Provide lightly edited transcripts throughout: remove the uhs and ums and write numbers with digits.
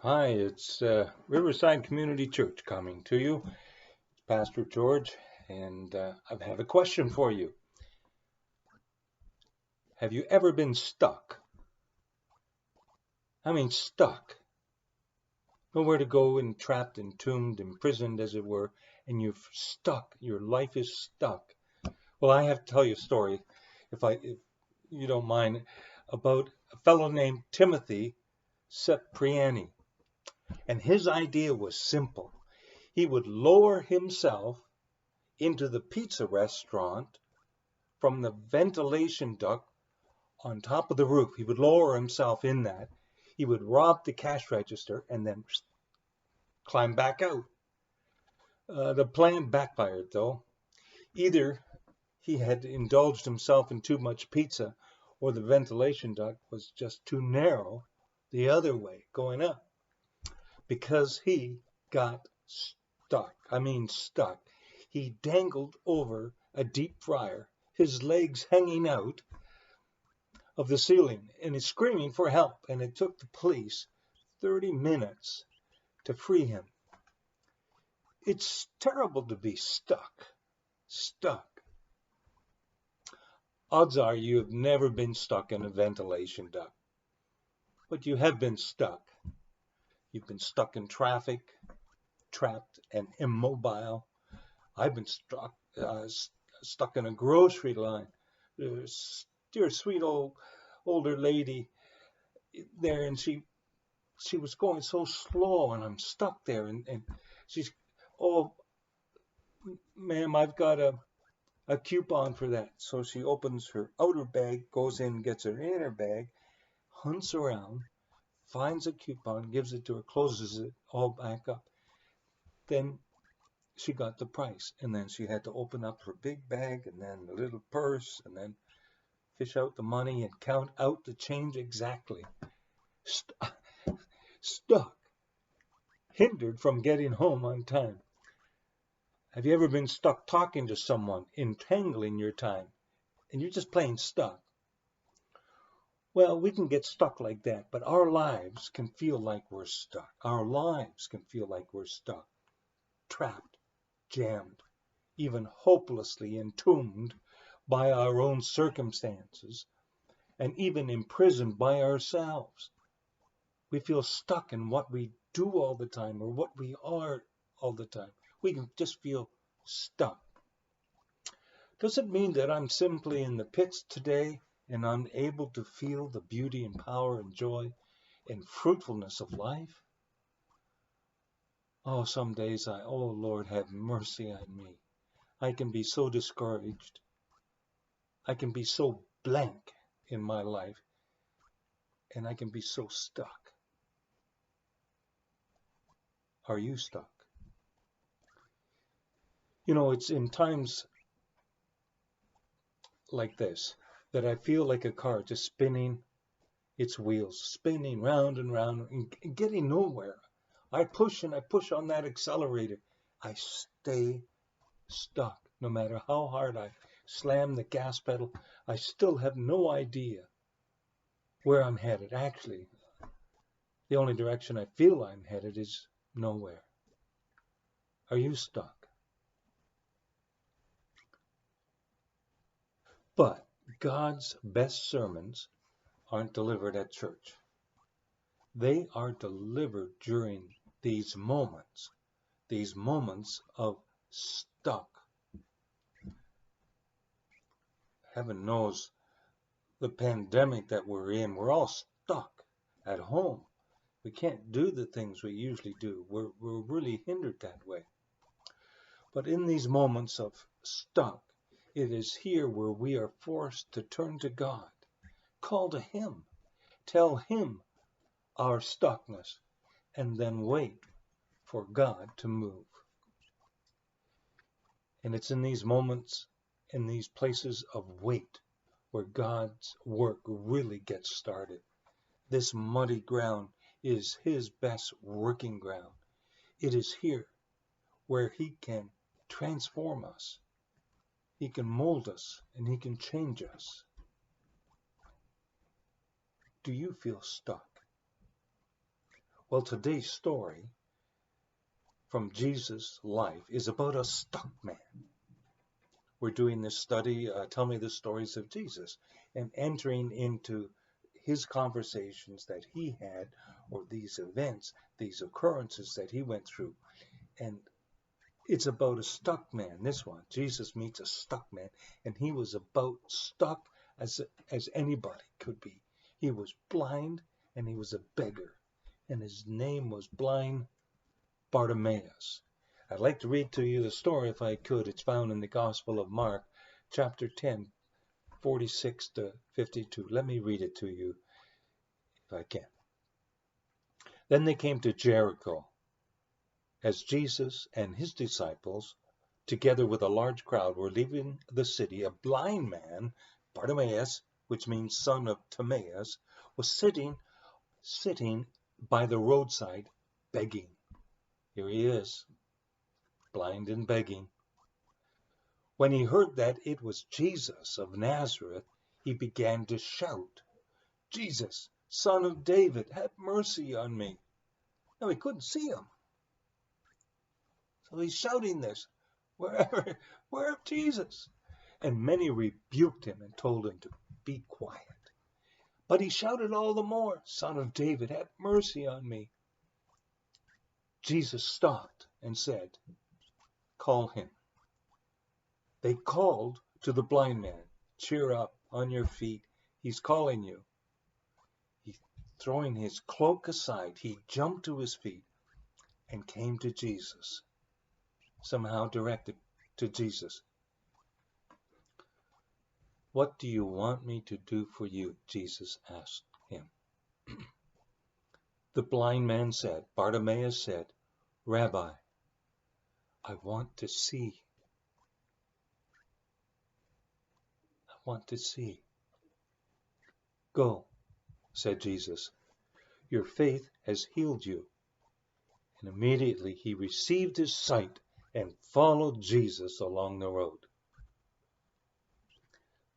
Hi, it's Riverside Community Church coming to you. It's Pastor George, and I have a question for you. Have you ever been stuck? I mean, stuck. Nowhere to go, and trapped, entombed, imprisoned, as it were, and you're stuck. Your life is stuck. Well, I have to tell you a story, if you don't mind, about a fellow named Timothy Cipriani. And his idea was simple. He would lower himself into the pizza restaurant from the ventilation duct on top of the roof. He would lower himself in that. He would rob the cash register and then climb back out. The plan backfired, though. Either he had indulged himself in too much pizza, or the ventilation duct was just too narrow the other way, going up, because he got stuck. I mean, stuck. He dangled over a deep fryer, his legs hanging out of the ceiling, and he's screaming for help. And it took the police 30 minutes to free him. It's terrible to be stuck. Odds are you have never been stuck in a ventilation duct, but you have been stuck. You've been stuck in traffic, trapped and immobile. I've been stuck in a grocery line. There's dear sweet older lady there, and she was going so slow, and I'm stuck there, and she's, oh, ma'am, I've got a coupon for that. So she opens her outer bag, goes in, gets her inner bag, hunts around, finds a coupon, gives it to her, closes it all back up. Then she got the price, and then she had to open up her big bag and then the little purse and then fish out the money and count out the change exactly. Stuck, hindered from getting home on time. Have you ever been stuck talking to someone, entangling your time, and you're just plain stuck? Well, we can get stuck like that, but our lives can feel like we're stuck. Our lives can feel like we're stuck, trapped, jammed, even hopelessly entombed by our own circumstances, and even imprisoned by ourselves. We feel stuck in what we do all the time, or what we are all the time. We can just feel stuck. Does it mean that I'm simply in the pits today and unable to feel the beauty and power and joy and fruitfulness of life? Oh, some days oh Lord, have mercy on me. I can be so discouraged. I can be so blank in my life, and I can be so stuck. Are you stuck? You know, it's in times like this that I feel like a car just spinning its wheels, spinning round and round and getting nowhere. I push and I push on that accelerator. I stay stuck. No matter how hard I slam the gas pedal, I still have no idea where I'm headed. Actually, the only direction I feel I'm headed is nowhere. Are you stuck? But God's best sermons aren't delivered at church. They are delivered during these moments of stuck. Heaven knows the pandemic that we're in, we're all stuck at home. We can't do the things we usually do. We're really hindered that way. But in these moments of stuck, it is here where we are forced to turn to God, call to Him, tell Him our stuckness, and then wait for God to move. And it's in these moments, in these places of wait, where God's work really gets started. This muddy ground is His best working ground. It is here where He can transform us. He can mold us, and He can change us. Do you feel stuck? Well, today's story from Jesus' life is about a stuck man. We're doing this study, Tell Me the Stories of Jesus, and entering into his conversations that he had, or these events, these occurrences that he went through. And it's about a stuck man, this one. Jesus meets a stuck man, and he was about stuck as anybody could be. He was blind, and he was a beggar, and his name was Blind Bartimaeus. I'd like to read to you the story if I could. It's found in the Gospel of Mark, chapter 10, 46 to 52. Let me read it to you if I can. Then they came to Jericho. As Jesus and his disciples, together with a large crowd, were leaving the city, a blind man, Bartimaeus, which means son of Timaeus, was sitting by the roadside begging. Here he is, blind and begging. When he heard that it was Jesus of Nazareth, he began to shout, "Jesus, Son of David, have mercy on me." Now he couldn't see him. So he's shouting this, where Jesus? And many rebuked him and told him to be quiet. But he shouted all the more, "Son of David, have mercy on me." Jesus stopped and said, "Call him." They called to the blind man, "Cheer up, on your feet, he's calling you." Throwing his cloak aside, he jumped to his feet and came to Jesus, somehow directed to Jesus. "What do you want me to do for you?" Jesus asked him. The blind man said, Bartimaeus said, "Rabbi, I want to see. I want to see." "Go," said Jesus. "Your faith has healed you." And immediately he received his sight and followed Jesus along the road.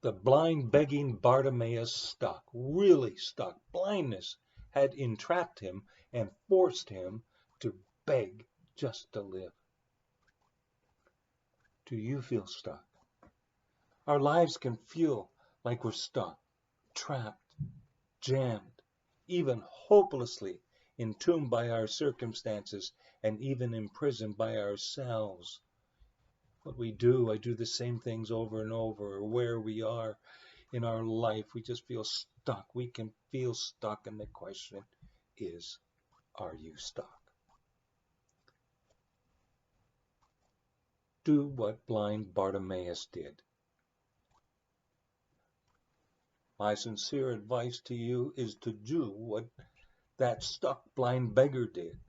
The blind begging Bartimaeus stuck, really stuck. Blindness had entrapped him and forced him to beg just to live. Do you feel stuck? Our lives can feel like we're stuck, trapped, jammed, even hopelessly entombed by our circumstances and even imprisoned by ourselves. What we do, I do the same things over and over, or where we are in our life, we just feel stuck. We can feel stuck, and the question is, are you stuck? Do what blind Bartimaeus did. My sincere advice to you is to do what that stuck blind beggar did.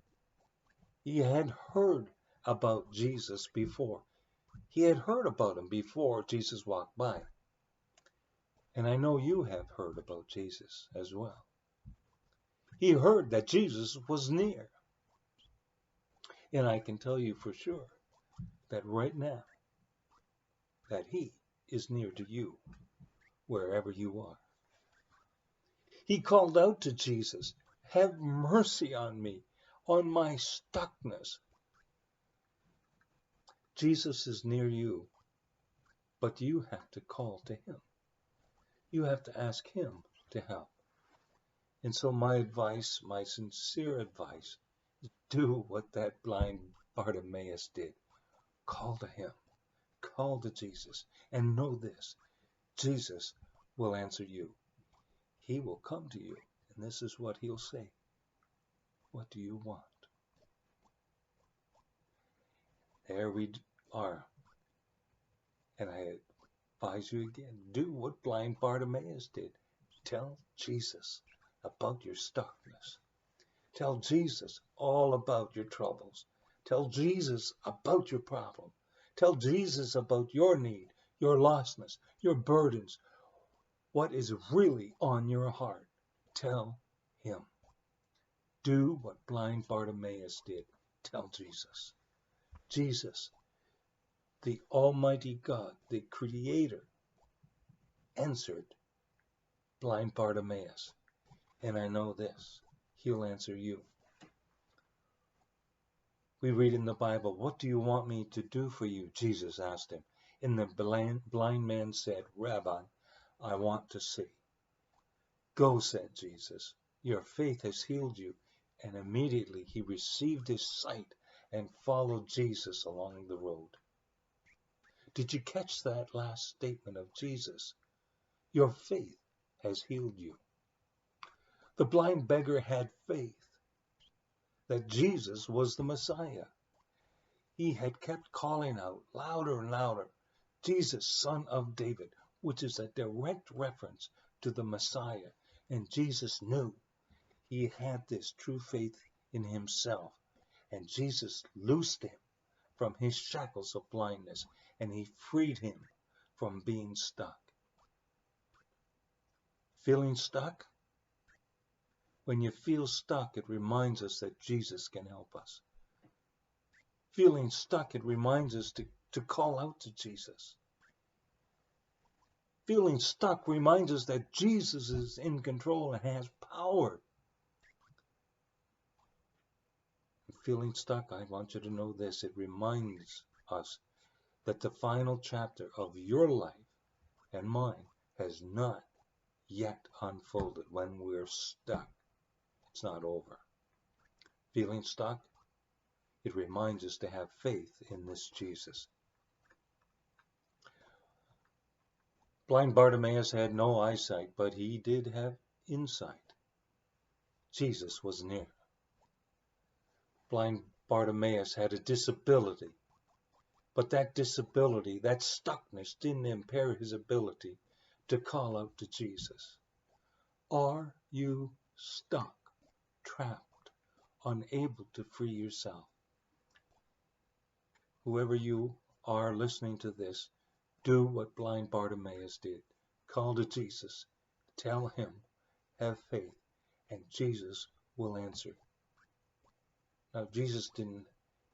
He had heard about Jesus before. He had heard about him before Jesus walked by. And I know you have heard about Jesus as well. He heard that Jesus was near. And I can tell you for sure that right now, that he is near to you, wherever you are. He called out to Jesus, "Have mercy on me, on my stuckness." Jesus is near you, but you have to call to him. You have to ask him to help. And so my advice, my sincere advice, is do what that blind Bartimaeus did. Call to him. Call to Jesus. And know this, Jesus will answer you. He will come to you, and this is what he'll say. What do you want? There we are. And I advise you again, do what blind Bartimaeus did. Tell Jesus about your stuckness. Tell Jesus all about your troubles. Tell Jesus about your problem. Tell Jesus about your need, your lostness, your burdens. What is really on your heart? Tell him. Do what blind Bartimaeus did. Tell Jesus. Jesus, the Almighty God, the Creator, answered blind Bartimaeus. And I know this, he'll answer you. We read in the Bible, "What do you want me to do for you?" Jesus asked him. And the blind man said, "Rabbi, I want to see." "Go," said Jesus. "Your faith has healed you." And immediately he received his sight and followed Jesus along the road. Did you catch that last statement of Jesus? Your faith has healed you. The blind beggar had faith that Jesus was the Messiah. He had kept calling out louder and louder, "Jesus, Son of David," which is a direct reference to the Messiah. And Jesus knew he had this true faith in himself. And Jesus loosed him from his shackles of blindness, and he freed him from being stuck. Feeling stuck? When you feel stuck, it reminds us that Jesus can help us. Feeling stuck, it reminds us to call out to Jesus. Feeling stuck reminds us that Jesus is in control and has power. Feeling stuck, I want you to know this. It reminds us that the final chapter of your life and mine has not yet unfolded. When we're stuck, it's not over. Feeling stuck, it reminds us to have faith in this Jesus. Blind Bartimaeus had no eyesight, but he did have insight. Jesus was near. Blind Bartimaeus had a disability, but that disability, that stuckness, didn't impair his ability to call out to Jesus. Are you stuck, trapped, unable to free yourself? Whoever you are listening to this, do what blind Bartimaeus did. Call to Jesus. Tell him, have faith, and Jesus will answer. Now, Jesus didn't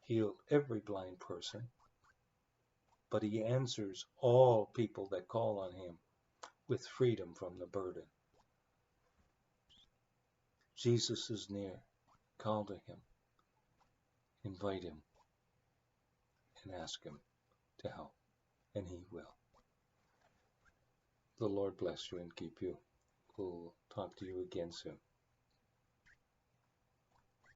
heal every blind person, but he answers all people that call on him with freedom from the burden. Jesus is near. Call to him. Invite him and ask him to help, and he will. The Lord bless you and keep you. We'll talk to you again soon.